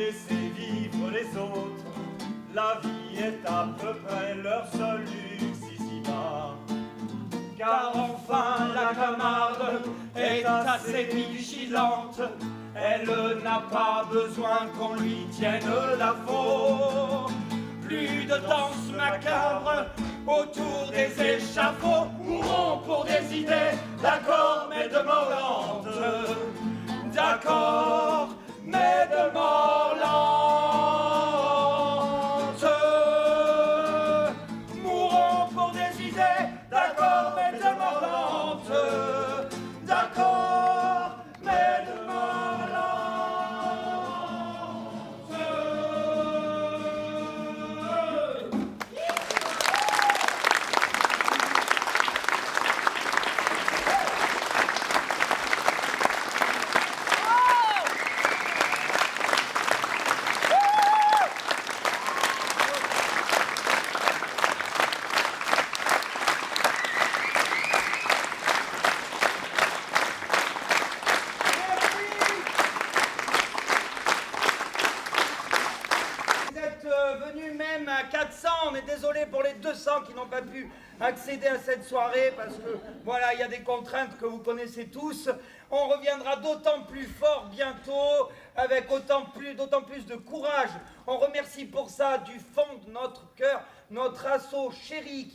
laisser vivre les autres. La vie est à peu près leur seul luxe ici-bas. Car enfin la camarde est assez vigilante. Elle n'a pas besoin qu'on lui tienne la faute. Plus de danse macabre autour des échafauds. Mourons pour des idées, d'accord, mais de mort lente. D'accord, mais de mort lente. Mourons pour des idées, d'accord, mais de mort lente. D'accord, mais de mort lente. On est désolé pour les 200 qui n'ont pas pu accéder à cette soirée parce que voilà, il y a des contraintes que vous connaissez tous. On reviendra d'autant plus fort bientôt avec d'autant plus de courage. On remercie pour ça du fond de notre cœur notre asso chéri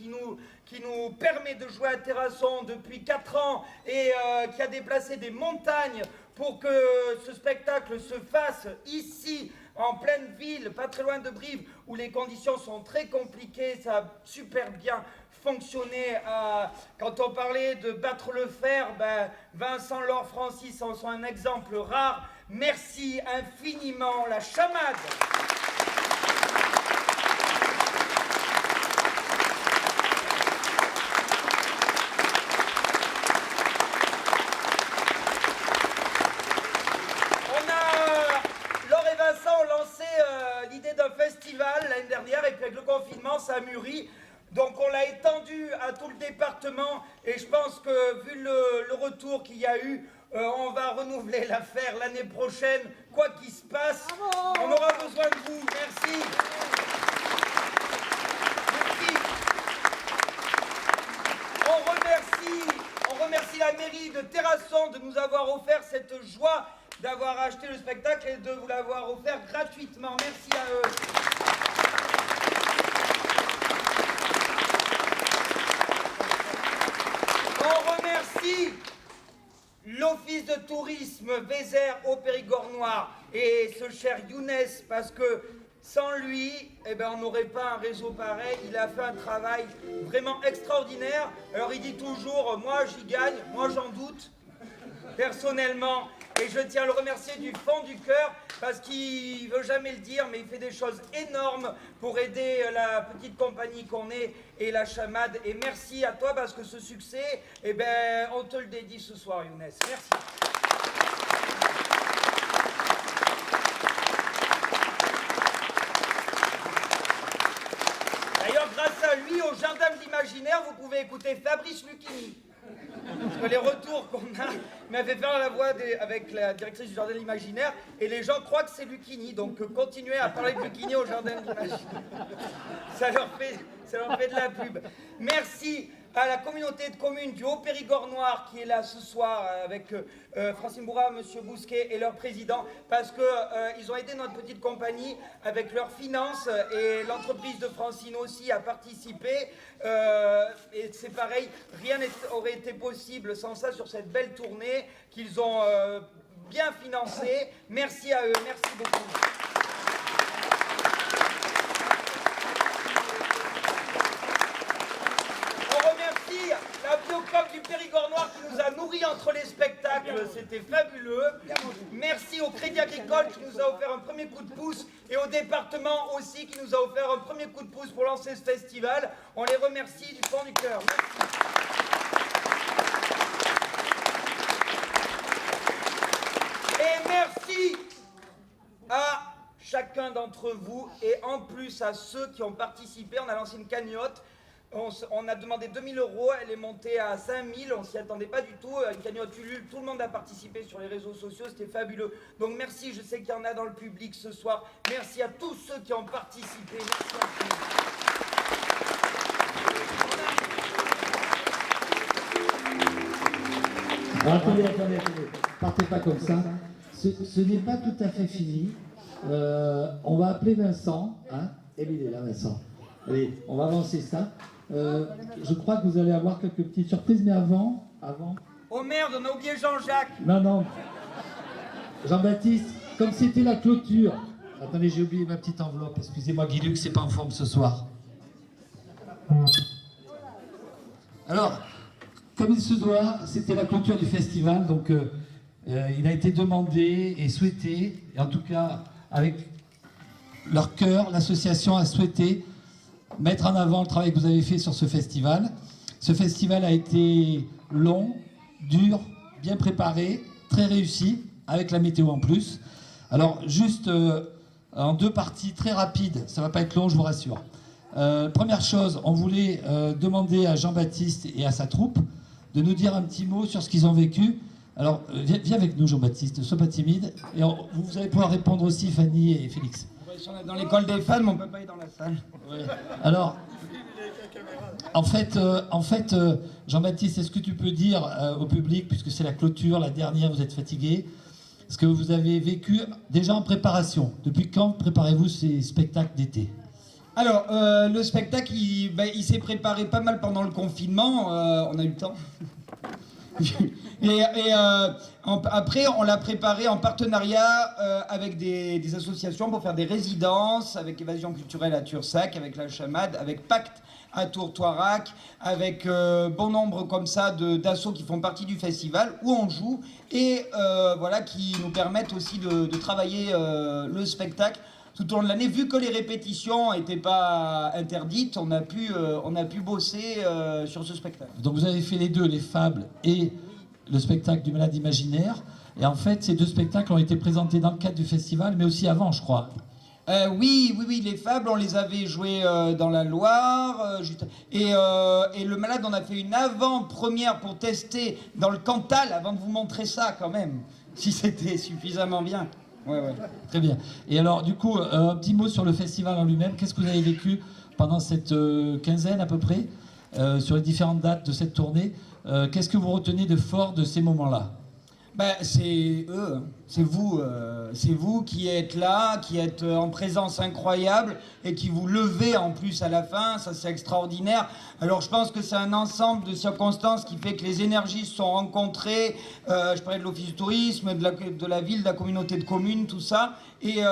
qui nous permet de jouer à Terrasson depuis 4 ans et qui a déplacé des montagnes pour que ce spectacle se fasse ici, en pleine ville, pas très loin de Brive, où les conditions sont très compliquées. Ça a super bien fonctionné. Quand on parlait de battre le fer, Vincent, Laure, Francis en sont un exemple rare. Merci infiniment, la chamade. L'année dernière, et puis avec le confinement, ça a mûri. Donc on l'a étendu à tout le département et je pense que vu le retour qu'il y a eu, on va renouveler l'affaire l'année prochaine, quoi qu'il se passe. Bravo. On aura besoin de vous. Merci. On remercie la mairie de Terrasson de nous avoir offert cette joie d'avoir acheté le spectacle et de vous l'avoir offert gratuitement. Merci à eux. On remercie l'Office de tourisme Vézère au Périgord noir et ce cher Younes parce que sans lui, on n'aurait pas un réseau pareil. Il a fait un travail vraiment extraordinaire. Alors il dit toujours, moi j'y gagne, moi j'en doute, personnellement. Et je tiens à le remercier du fond du cœur parce qu'il ne veut jamais le dire, mais il fait des choses énormes pour aider la petite compagnie qu'on est et la chamade. Et merci à toi parce que ce succès, on te le dédie ce soir, Younes. Merci. D'ailleurs, grâce à lui, au Jardin de l'Imaginaire, vous pouvez écouter Fabrice Lucchini. Parce que les retours qu'on a, il m'avait fait la voix avec la directrice du Jardin de l'Imaginaire et les gens croient que c'est Lucchini, donc continuez à parler de Lucchini au Jardin de l'Imaginaire. Ça leur fait de la pub. Merci à la communauté de communes du Haut-Périgord noir qui est là ce soir avec Francine Bourra, Monsieur Bousquet et leur président parce qu'ils ont aidé notre petite compagnie avec leurs finances et l'entreprise de Francine aussi a participé. Et c'est pareil, rien n'aurait été possible sans ça sur cette belle tournée qu'ils ont bien financée. Merci à eux, merci beaucoup. La Biocop du Périgord noir qui nous a nourris entre les spectacles, c'était fabuleux. Merci au Crédit Agricole qui nous a offert un premier coup de pouce et au département aussi qui nous a offert un premier coup de pouce pour lancer ce festival. On les remercie du fond du cœur. Merci. Et merci à chacun d'entre vous et en plus à ceux qui ont participé. On a lancé une cagnotte. On a demandé 2000 €, elle est montée à 5000, on s'y attendait pas du tout. Une cagnotte Ulule, tout le monde a participé sur les réseaux sociaux, c'était fabuleux. Donc merci, je sais qu'il y en a dans le public ce soir. Merci à tous ceux qui ont participé. Merci à tous. Attendez, partez pas comme ça. Ce n'est pas tout à fait fini. On va appeler Vincent. Hein, et il est là, Vincent. Allez, on va avancer ça. Je crois que vous allez avoir quelques petites surprises, mais avant... Oh merde, on a oublié Jean-Jacques. Non. Jean-Baptiste, comme c'était la clôture... Attendez, j'ai oublié ma petite enveloppe. Excusez-moi, Guy Luc, c'est pas en forme ce soir. Alors... Comme il se doit, c'était la clôture du festival, donc il a été demandé et souhaité, et en tout cas avec leur cœur, l'association a souhaité mettre en avant le travail que vous avez fait sur ce festival. Ce festival a été long, dur, bien préparé, très réussi, avec la météo en plus. Alors juste en 2 parties très rapides, ça ne va pas être long, je vous rassure. Première chose, on voulait demander à Jean-Baptiste et à sa troupe de nous dire un petit mot sur ce qu'ils ont vécu. Alors, viens avec nous, Jean-Baptiste, sois pas timide. Et vous allez pouvoir répondre aussi, Fanny et Félix. Si on est dans l'école des fans, mais on peut pas aller dans la salle. Ouais. Alors, en fait, Jean-Baptiste, est-ce que tu peux dire au public, puisque c'est la clôture, la dernière, vous êtes fatigué, ce que vous avez vécu déjà en préparation? Depuis quand préparez-vous ces spectacles d'été? Alors, le spectacle, il s'est préparé pas mal pendant le confinement, on a eu le temps. Après, on l'a préparé en partenariat avec des associations pour faire des résidences, avec Évasion culturelle à Tursac, avec la Chamade, avec Pacte à Tourtoirac, avec bon nombre comme ça d'assauts qui font partie du festival, où on joue, et voilà, qui nous permettent aussi de travailler le spectacle tout au long de l'année. Vu que les répétitions n'étaient pas interdites, on a pu bosser sur ce spectacle. Donc vous avez fait les deux, les fables et le spectacle du Malade imaginaire. Et en fait, ces 2 spectacles ont été présentés dans le cadre du festival, mais aussi avant, je crois. Oui, les fables, on les avait jouées dans la Loire. Et le Malade, on a fait une avant-première pour tester dans le Cantal, avant de vous montrer ça quand même, si c'était suffisamment bien. Ouais. Très bien. Et alors, du coup, un petit mot sur le festival en lui-même. Qu'est-ce que vous avez vécu pendant cette quinzaine à peu près, sur les différentes dates de cette tournée? Qu'est-ce que vous retenez de fort de ces moments-là? C'est eux, c'est vous qui êtes là, qui êtes en présence incroyable et qui vous levez en plus à la fin, ça c'est extraordinaire. Alors je pense que c'est un ensemble de circonstances qui fait que les énergies se sont rencontrées, je parlais de l'office du tourisme, de la ville, de la communauté de communes, tout ça, et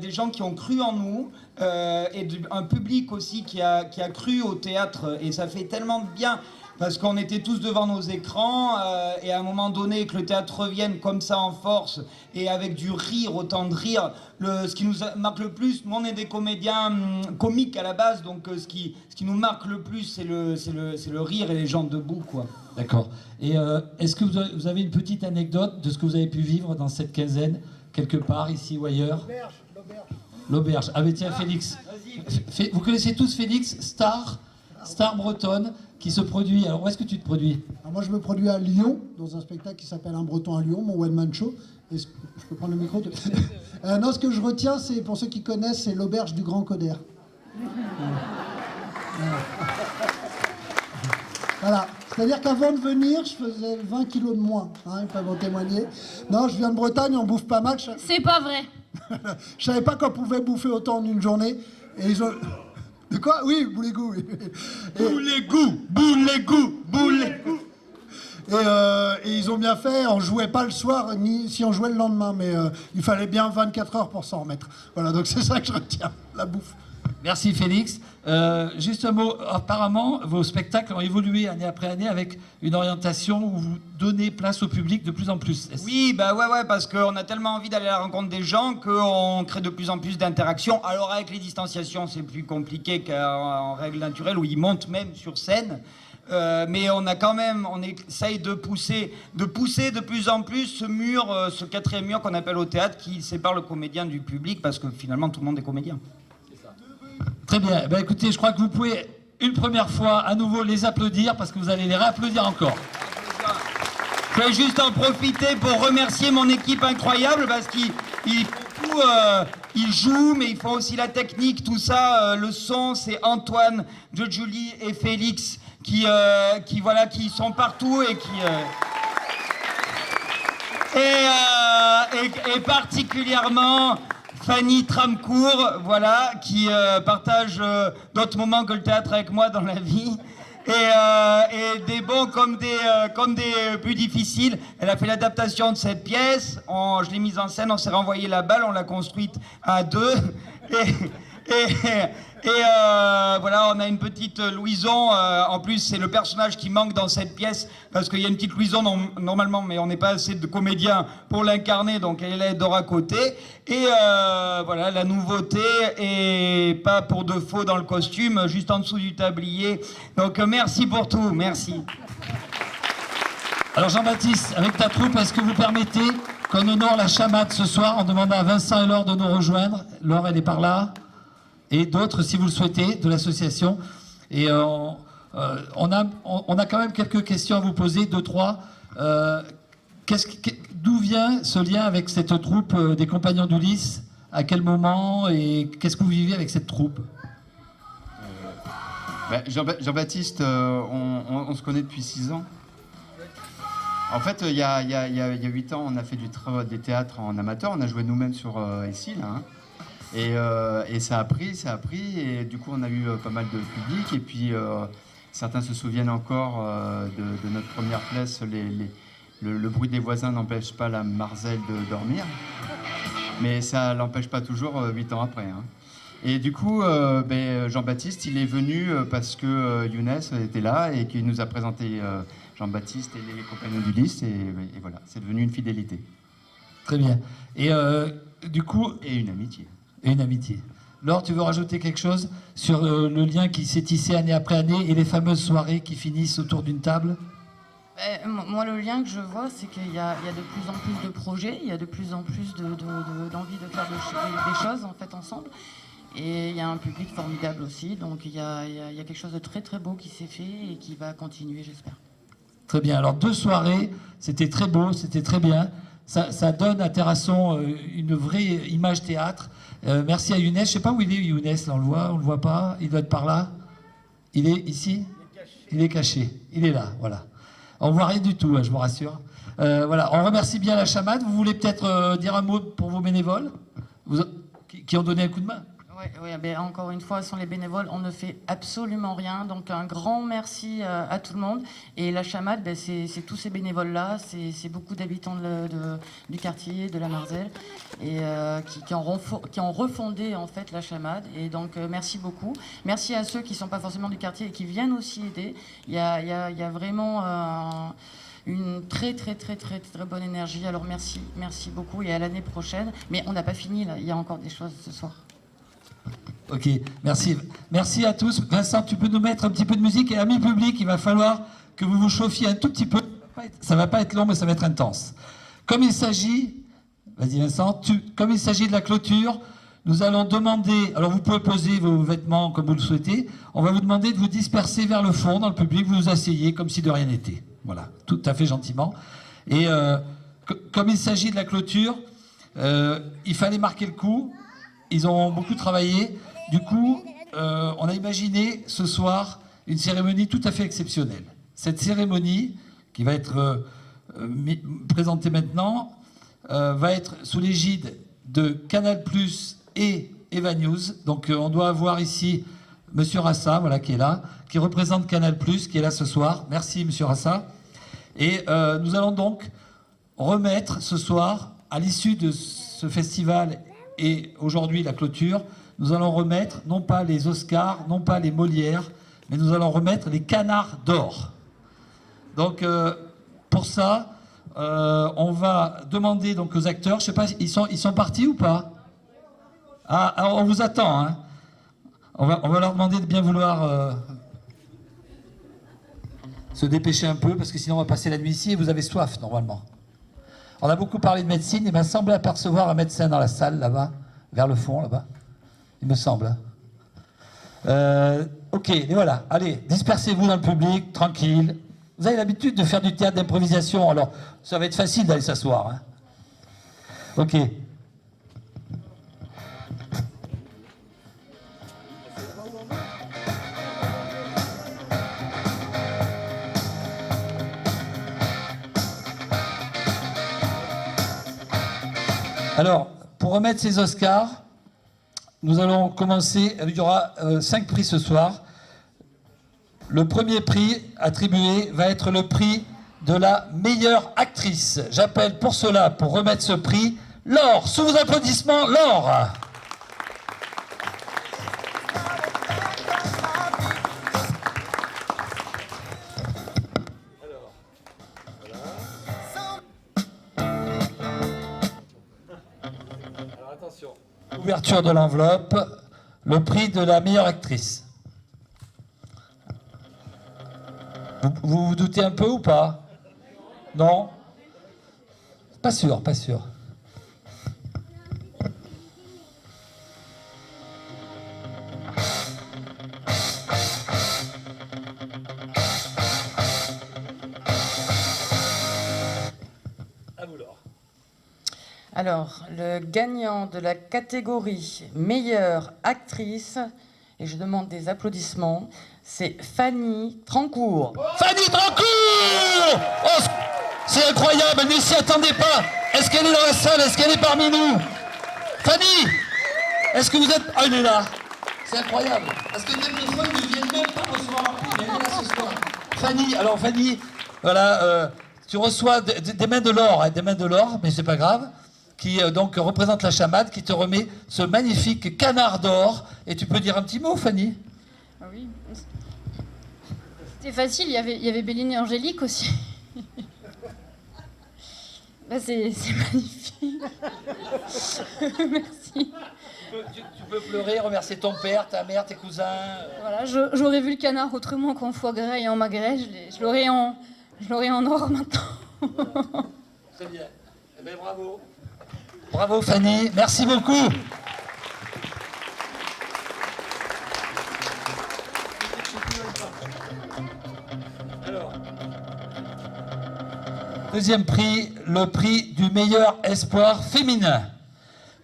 des gens qui ont cru en nous, et un public aussi qui a cru au théâtre, et ça fait tellement de bien. Parce qu'on était tous devant nos écrans et à un moment donné que le théâtre revienne comme ça en force et avec du rire, autant de rire, ce qui nous marque le plus, nous on est des comédiens comiques à la base, donc ce qui nous marque le plus c'est le rire et les gens debout, quoi. D'accord. Et est-ce que vous avez une petite anecdote de ce que vous avez pu vivre dans cette quinzaine, quelque part, ici ou ailleurs? L'auberge. Ah mais tiens, Félix. Vous connaissez tous Félix, star bretonne, qui se produit. Alors où est-ce que tu te produis? Alors moi je me produis à Lyon, dans un spectacle qui s'appelle Un Breton à Lyon, mon one-man show. Je peux prendre le micro Non, ce que je retiens, c'est, pour ceux qui connaissent, c'est l'auberge du Grand Coder. Voilà. C'est-à-dire qu'avant de venir, je faisais 20 kilos de moins. Ils peuvent en témoigner. Non, je viens de Bretagne, on bouffe pas mal. C'est pas vrai. Je savais pas qu'on pouvait bouffer autant en une journée. Et ils ont... De quoi? Oui, Boulégout. Boulégout. Et ils ont bien fait, on jouait pas le soir, ni si on jouait le lendemain, mais il fallait bien 24 heures pour s'en remettre. Voilà, donc c'est ça que je retiens, la bouffe. Merci Félix. Juste un mot, apparemment, vos spectacles ont évolué année après année avec une orientation où vous donnez place au public de plus en plus. Oui, ouais, parce qu'on a tellement envie d'aller à la rencontre des gens qu'on crée de plus en plus d'interactions. Alors avec les distanciations, c'est plus compliqué qu'en règle naturelle, où ils montent même sur scène. Mais on essaye de pousser de plus en plus ce mur, ce 4e mur qu'on appelle au théâtre, qui sépare le comédien du public, parce que finalement tout le monde est comédien. Très bien. Écoutez, je crois que vous pouvez une première fois à nouveau les applaudir parce que vous allez les réapplaudir encore. Je vais juste en profiter pour remercier mon équipe incroyable parce qu'ils ils jouent, mais ils font aussi la technique, tout ça. Le son, c'est Antoine, Julie et Félix qui sont partout et et particulièrement Fanny Tramcourt, voilà, qui partage d'autres moments que le théâtre avec moi dans la vie. Et des bons comme des plus difficiles. Elle a fait l'adaptation de cette pièce. Je l'ai mise en scène, on s'est renvoyé la balle, on l'a construite à deux. Voilà, on a une petite Louison. En plus, c'est le personnage qui manque dans cette pièce parce qu'il y a une petite Louison normalement, mais on n'est pas assez de comédiens pour l'incarner, donc elle est d'or à côté. Et voilà, la nouveauté et pas pour de faux dans le costume, juste en dessous du tablier. Donc merci pour tout, merci. Alors Jean-Baptiste, avec ta troupe, est-ce que vous permettez qu'on honore la chamade ce soir en demandant à Vincent et Laure de nous rejoindre? Laure, elle est par là. Et d'autres, si vous le souhaitez, de l'association. Et on a quand même quelques questions à vous poser, 2, 3. D'où vient ce lien avec cette troupe des Compagnons d'Ulysse? À quel moment? Et qu'est-ce que vous vivez avec cette troupe? Jean-Baptiste, on se connaît depuis 6 ans. En fait, il y a 8 ans, on a fait des théâtres en amateur. On a joué nous-mêmes sur ici, là. Hein. Et ça a pris, et du coup on a eu pas mal de public, et puis certains se souviennent encore de notre première pièce, le bruit des voisins n'empêche pas la Marcel de dormir, mais ça l'empêche pas toujours 8 ans après. Hein. Et du coup, Jean-Baptiste, il est venu parce que Younes était là et qu'il nous a présenté Jean-Baptiste et les Compagnons d'Ulysse, et voilà, c'est devenu une fidélité. Très bien. Et du coup... Et une amitié. Et une amitié. Laure, tu veux rajouter quelque chose sur le lien qui s'est tissé année après année et les fameuses soirées qui finissent autour d'une table? Moi, le lien que je vois, c'est qu'il y a de plus en plus de projets, il y a de plus en plus d'envie de faire des choses en fait ensemble. Et il y a un public formidable aussi, donc il y a quelque chose de très très beau qui s'est fait et qui va continuer, j'espère. Très bien. Alors 2 soirées, c'était très beau, c'était très bien. Ça donne à Terrasson une vraie image théâtre. Merci à Younes. Je ne sais pas où il est, Younes. Là, on le voit pas. Il doit être par là. Il est ici. Il est caché. Il est là. Voilà. On ne voit rien du tout, hein, je vous rassure. Voilà. On remercie bien la chamade. Vous voulez peut-être dire un mot pour vos bénévoles qui ont donné un coup de main? Oui, encore une fois, ce sont les bénévoles, on ne fait absolument rien, donc un grand merci à tout le monde. Et la chamade, c'est tous ces bénévoles-là, c'est beaucoup d'habitants du quartier, de la Marcel, et qui ont refondé en fait la chamade. Et donc merci beaucoup. Merci à ceux qui ne sont pas forcément du quartier et qui viennent aussi aider. Il y a vraiment... une très bonne énergie, alors merci beaucoup, et à l'année prochaine. Mais on n'a pas fini là, il y a encore des choses ce soir. Ok, merci. Merci à tous. Vincent, tu peux nous mettre un petit peu de musique, et amis publics, il va falloir que vous vous chauffiez un tout petit peu. Ça va pas être long, mais ça va être intense. Comme il s'agit, vas-y Vincent, comme il s'agit de la clôture, nous allons demander, alors vous pouvez poser vos vêtements comme vous le souhaitez, on va vous demander de vous disperser vers le fond, dans le public, vous vous asseyez comme si de rien n'était. Voilà, tout à fait gentiment. Et comme il s'agit de la clôture, il fallait marquer le coup. Ils ont beaucoup travaillé. Du coup, on a imaginé ce soir une cérémonie tout à fait exceptionnelle. Cette cérémonie, qui va être présentée maintenant, va être sous l'égide de Canal+ et Eva News. Donc on doit avoir ici Monsieur Rassa, voilà, qui est là, qui représente Canal+, qui est là ce soir. Merci Monsieur Rassa. Et nous allons donc remettre ce soir, à l'issue de ce festival et aujourd'hui la clôture, nous allons remettre non pas les Oscars, non pas les Molières, mais nous allons remettre les Canards d'or. Donc pour ça, on va demander donc aux acteurs, je sais pas, ils sont partis ou pas? Ah, alors on vous attend, hein. On va leur demander de bien vouloir se dépêcher un peu, parce que sinon on va passer la nuit ici et vous avez soif normalement. On a beaucoup parlé de médecine, il m'a semblé apercevoir un médecin dans la salle là-bas, vers le fond là-bas. Il me semble. Ok, et voilà. Allez, dispersez-vous dans le public, tranquille. Vous avez l'habitude de faire du théâtre d'improvisation, alors ça va être facile d'aller s'asseoir. Hein. Ok. Alors, pour remettre ces Oscars, nous allons commencer. Il y aura 5 prix ce soir. Le premier prix attribué va être le prix de la meilleure actrice. J'appelle pour cela, pour remettre ce prix, Laure. Sous vos applaudissements, Laure. Alors attention. Ouverture de l'enveloppe, le prix de la meilleure actrice. Vous vous doutez un peu ou pas? Non? Pas sûr, pas sûr. À vous, Laure. Alors, le gagnant de la catégorie meilleure actrice, et je demande des applaudissements, c'est Fanny Trancourt. Fanny Trancourt! Oh, c'est incroyable, elle ne s'y attendait pas. Est-ce qu'elle est dans la salle? Est-ce qu'elle est parmi nous? Fanny! Est-ce que vous êtes... Oh, elle est là. C'est incroyable. Parce que quelquefois, ils ne viennent même pas recevoir un prix, mais elle est là ce soir. Fanny, alors Fanny, voilà, tu reçois des mains de l'or, hein, des mains de l'or, mais c'est pas grave, qui donc représente la chamade, qui te remet ce magnifique canard d'or. Et tu peux dire un petit mot, Fanny? Ah oui. C'était facile, il y avait Béline et Angélique aussi. Bah c'est magnifique. Merci. Tu peux pleurer, remercier ton père, ta mère, tes cousins. Voilà, j'aurais vu le canard autrement qu'en foie gras et en magret. Je l'aurais en or maintenant. C'est bien. Eh bien, bravo. Bravo, Fanny. Merci beaucoup. Alors, deuxième prix, le prix du meilleur espoir féminin.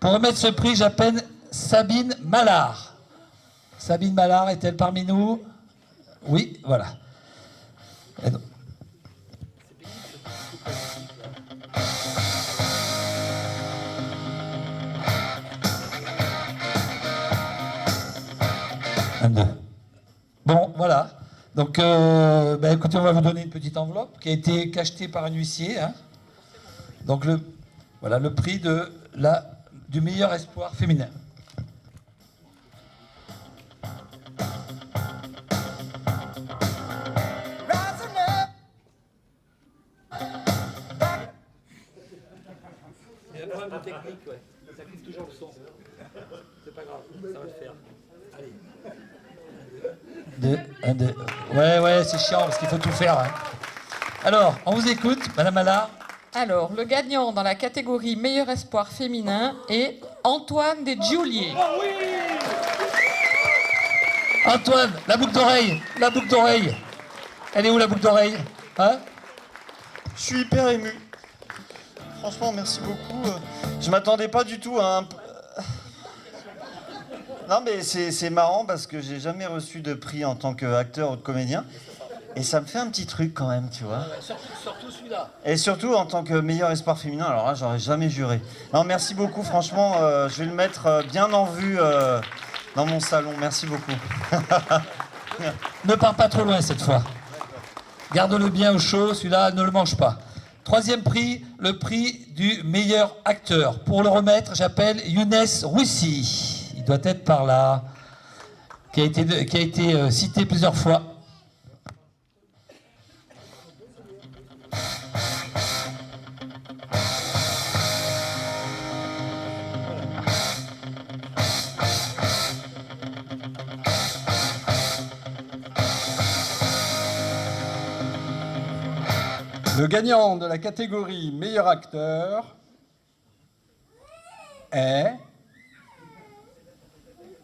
Pour remettre ce prix, j'appelle Sabine Mallard. Sabine Mallard est-elle parmi nous? Oui, voilà. Et donc, un, deux. Bon, voilà. Donc, écoutez, on va vous donner une petite enveloppe qui a été cachetée par un huissier. Hein. Donc, voilà le prix du meilleur espoir féminin. Il y a un problème de technique, ouais. Ça coupe toujours le son. C'est pas grave, ça va le faire. Allez. Un, deux. Ouais, c'est chiant parce qu'il faut tout faire. Hein. Alors, on vous écoute, Madame Allard. Alors, le gagnant dans la catégorie meilleur espoir féminin est Antoine Desgiuliers. Oh oui! Antoine, la boucle d'oreille. Elle est où la boucle d'oreille? Hein? Je suis hyper ému. Franchement, merci beaucoup. Je m'attendais pas du tout à un... Non, mais c'est marrant parce que j'ai jamais reçu de prix en tant qu'acteur ou de comédien. Et ça me fait un petit truc quand même, tu vois. Surtout celui-là. Et surtout en tant que meilleur espoir féminin, alors là, j'aurais jamais juré. Non, merci beaucoup, franchement, je vais le mettre bien en vue dans mon salon. Merci beaucoup. Ne pars pas trop loin cette fois. Garde-le bien au chaud, celui-là, ne le mange pas. Troisième prix, le prix du meilleur acteur. Pour le remettre, j'appelle Younes Roussi. Il doit être par là, qui a été cité plusieurs fois. Le gagnant de la catégorie meilleur acteur est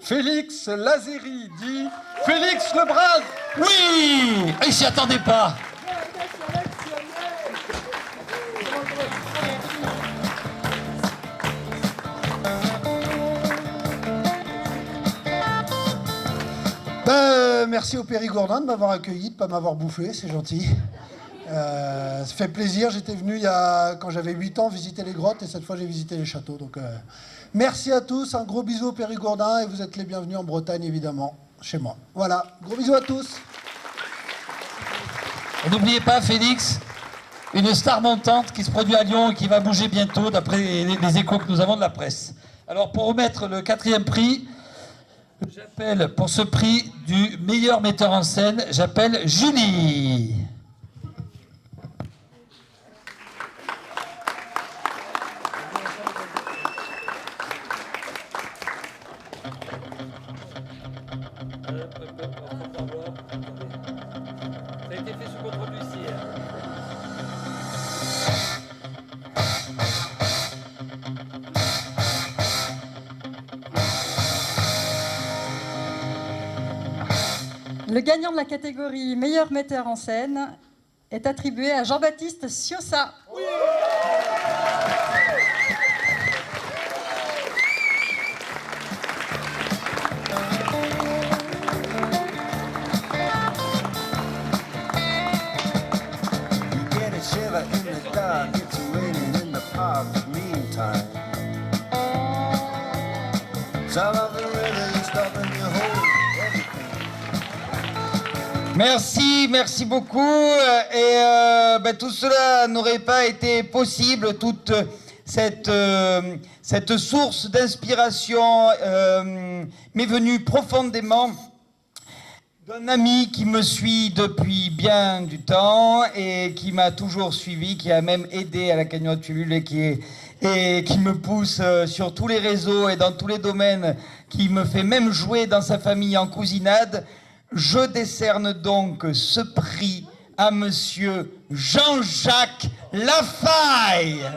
Félix Lazeri, dit Félix Lebras. Oui, il s'y attendait pas. Merci au Périgourdin de m'avoir accueilli, de ne pas m'avoir bouffé, c'est gentil. Ça fait plaisir, j'étais venu quand j'avais 8 ans visiter les grottes et cette fois j'ai visité les châteaux. Donc, merci à tous, un gros bisou au Périgourdin et vous êtes les bienvenus en Bretagne évidemment, chez moi. Voilà, gros bisous à tous. Et n'oubliez pas Félix, une star montante qui se produit à Lyon et qui va bouger bientôt d'après les échos que nous avons de la presse. Alors pour remettre le 4e prix, j'appelle pour ce prix du meilleur metteur en scène, j'appelle Julie. Ça a été fait sous contrôle d'huissier. Le gagnant de la catégorie meilleur metteur en scène est attribué à Jean-Baptiste Siossa. Oui. Merci beaucoup. Et tout cela n'aurait pas été possible, toute cette source d'inspiration m'est venue profondément d'un ami qui me suit depuis bien du temps et qui m'a toujours suivi, qui a même aidé à la cagnotte Ulule et qui me pousse sur tous les réseaux et dans tous les domaines, qui me fait même jouer dans sa famille en cousinade. Je décerne donc ce prix à monsieur Jean-Jacques Lafaille.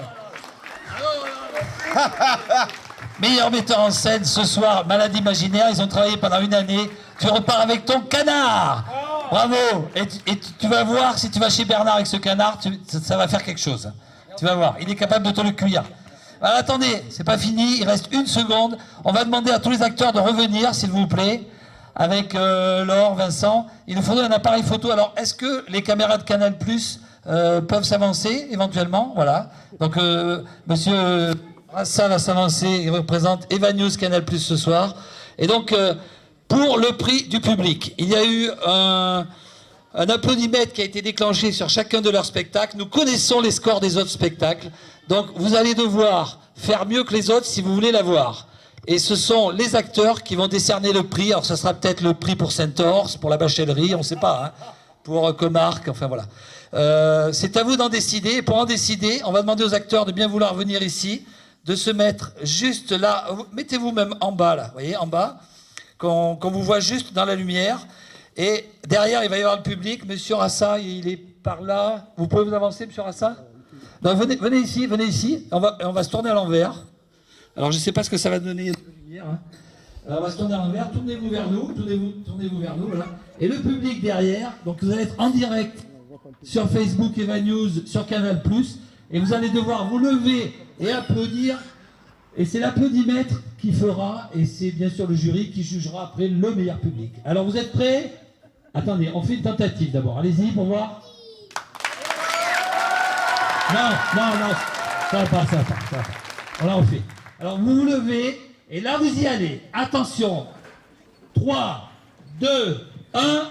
Meilleur metteur en scène ce soir, Malade imaginaire, ils ont travaillé pendant une année. Tu repars avec ton canard. Bravo. Et tu vas voir, si tu vas chez Bernard avec ce canard, ça va faire quelque chose. Tu vas voir, il est capable de te le cuire. Alors, attendez, c'est pas fini, il reste 1 seconde. On va demander à tous les acteurs de revenir, s'il vous plaît. Avec Laure, Vincent, il nous faudrait un appareil photo. Alors, est-ce que les caméras de Canal+ peuvent s'avancer éventuellement? Voilà. Donc, monsieur Rassa va s'avancer. Il représente Eva News Canal+ ce soir. Et donc, pour le prix du public, il y a eu un applaudimètre qui a été déclenché sur chacun de leurs spectacles. Nous connaissons les scores des autres spectacles. Donc, vous allez devoir faire mieux que les autres si vous voulez l'avoir. Et ce sont les acteurs qui vont décerner le prix. Alors, ça sera peut-être le prix pour Saint-Orse, pour la Bachellerie, on ne sait pas, hein, pour Comarque, enfin voilà. C'est à vous d'en décider. Et pour en décider, on va demander aux acteurs de bien vouloir venir ici, de se mettre juste là. Mettez-vous même en bas, là, vous voyez, en bas, qu'on vous voit juste dans la lumière. Et derrière, il va y avoir le public. Monsieur Rassa, il est par là. Vous pouvez vous avancer, monsieur Rassa? Non, venez ici. On va se tourner à l'envers. Alors, je ne sais pas ce que ça va donner de lumière. Hein. Alors, on va se tourner à l'envers. Tournez-vous vers nous. Tournez-vous vers nous. Voilà. Et le public derrière. Donc, vous allez être en direct sur Facebook, Eva News, sur Canal+. Et vous allez devoir vous lever et applaudir. Et c'est l'applaudimètre qui fera. Et c'est bien sûr le jury qui jugera après le meilleur public. Alors, vous êtes prêts? Attendez, on fait une tentative d'abord. Allez-y pour voir. Non. Ça va pas. On la refait. Alors, vous vous levez, et là, vous y allez. Attention. 3, 2, 1.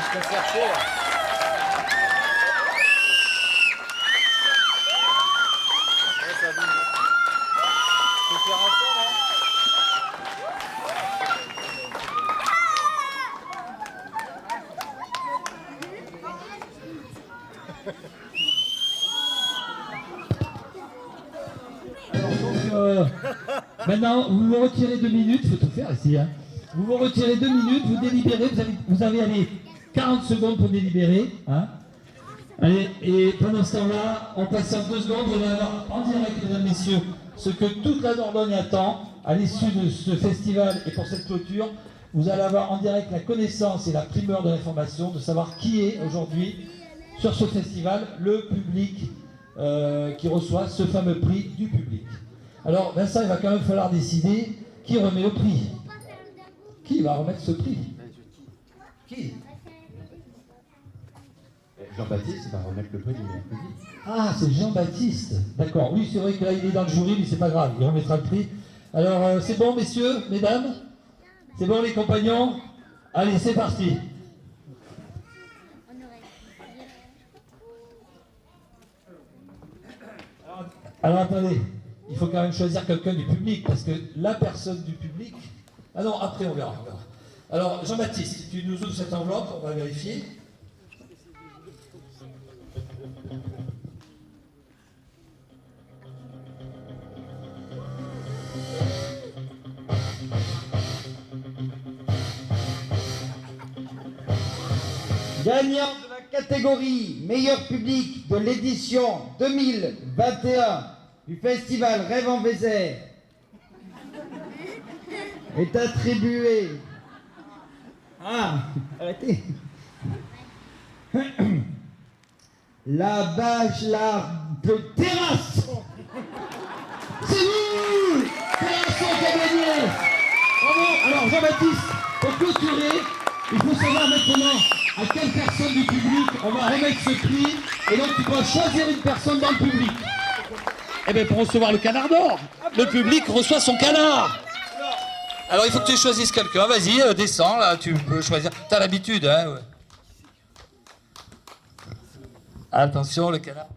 vache concertée. Maintenant, vous vous retirez 2 minutes, il faut tout faire ici. Hein. Vous vous retirez 2 minutes, vous délibérez, vous avez allez, 40 secondes pour délibérer. Hein. Allez, et pendant ce temps-là, on passe en 2 secondes, vous allez avoir en direct, mesdames, messieurs, ce que toute la Dordogne attend à l'issue de ce festival et pour cette clôture. Vous allez avoir en direct la connaissance et la primeur de l'information, de savoir qui est aujourd'hui sur ce festival le public qui reçoit ce fameux prix du public. Alors Vincent, il va quand même falloir décider qui remet le prix. Qui va remettre ce prix? Qui? Jean-Baptiste va remettre le prix du meilleur public. Ah, c'est Jean-Baptiste. D'accord. Oui, c'est vrai que là, il est dans le jury, mais c'est pas grave, il remettra le prix. Alors, c'est bon, messieurs, mesdames? C'est bon, les compagnons? Allez, c'est parti. Alors, attendez. Il faut quand même choisir quelqu'un du public, parce que la personne du public... Ah non, après, on verra. Alors, Jean-Baptiste, si tu nous ouvres cette enveloppe, on va vérifier. Gagnant de la catégorie meilleur public de l'édition 2021 du festival Rêve en Vézère est attribué... Ah, arrêtez. La Bachelard de Terrasse. C'est vous, Terrasse qui a gagné. Bravo. Alors Jean-Baptiste, pour clôturer, il faut savoir maintenant à quelle personne du public on va remettre ce prix. Et donc tu dois choisir une personne dans le public. Eh bien, pour recevoir le canard d'or, le public reçoit son canard. Alors, il faut que tu choisisses quelqu'un. Vas-y, descends, là, tu peux choisir. T'as l'habitude, hein, ouais. Attention, le canard.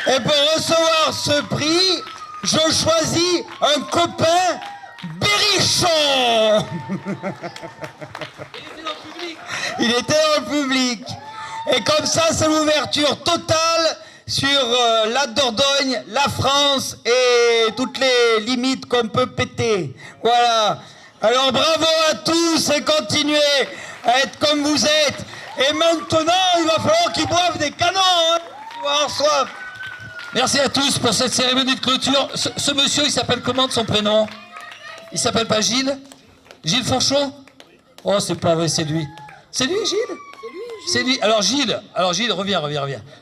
Et pour recevoir ce prix, je choisis un copain berrichon. Il était dans le public. Et comme ça, c'est l'ouverture totale sur la Dordogne, la France et toutes les limites qu'on peut péter. Voilà. Alors bravo à tous et continuez à être comme vous êtes. Et maintenant, il va falloir qu'ils boivent des canons. Hein, pour avoir soif. Merci à tous pour cette cérémonie de clôture. Ce monsieur, il s'appelle comment de son prénom? Il s'appelle pas Gilles? Gilles Fourchon? Oh, c'est pas vrai, c'est lui. C'est lui, Gilles? C'est lui. Alors Gilles, reviens.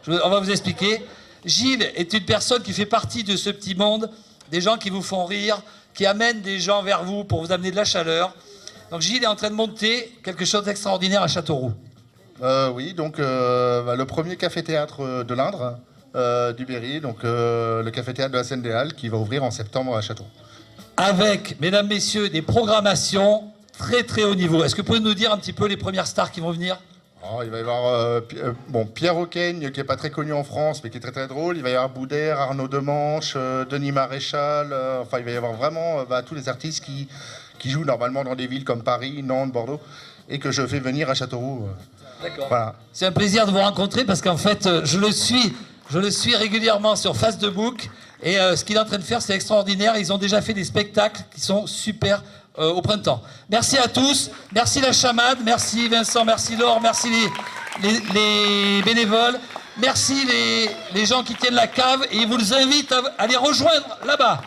On va vous expliquer. Gilles est une personne qui fait partie de ce petit monde, des gens qui vous font rire, qui amènent des gens vers vous pour vous amener de la chaleur. Donc Gilles est en train de monter quelque chose d'extraordinaire à Châteauroux. Oui, donc le premier café-théâtre de l'Indre, du Berry, donc le café-théâtre de la Seine des Halles qui va ouvrir en septembre à Châteauroux. Avec, mesdames, messieurs, des programmations très très haut niveau. Est-ce que vous pouvez nous dire un petit peu les premières stars qui vont venir? Oh, il va y avoir Pierre Auquaigne, qui n'est pas très connu en France, mais qui est très très drôle. Il va y avoir Boudère, Arnaud Demanche, Denis Maréchal. Enfin, il va y avoir vraiment tous les artistes qui jouent normalement dans des villes comme Paris, Nantes, Bordeaux, et que je fais venir à Châteauroux. D'accord. Voilà. C'est un plaisir de vous rencontrer parce qu'en fait, je le suis régulièrement sur Facebook. Et ce qu'il est en train de faire, c'est extraordinaire. Ils ont déjà fait des spectacles qui sont super au printemps. Merci à tous. Merci la chamade. Merci Vincent. Merci Laure. Merci les bénévoles. Merci les gens qui tiennent la cave. Et ils vous invite à les rejoindre là-bas.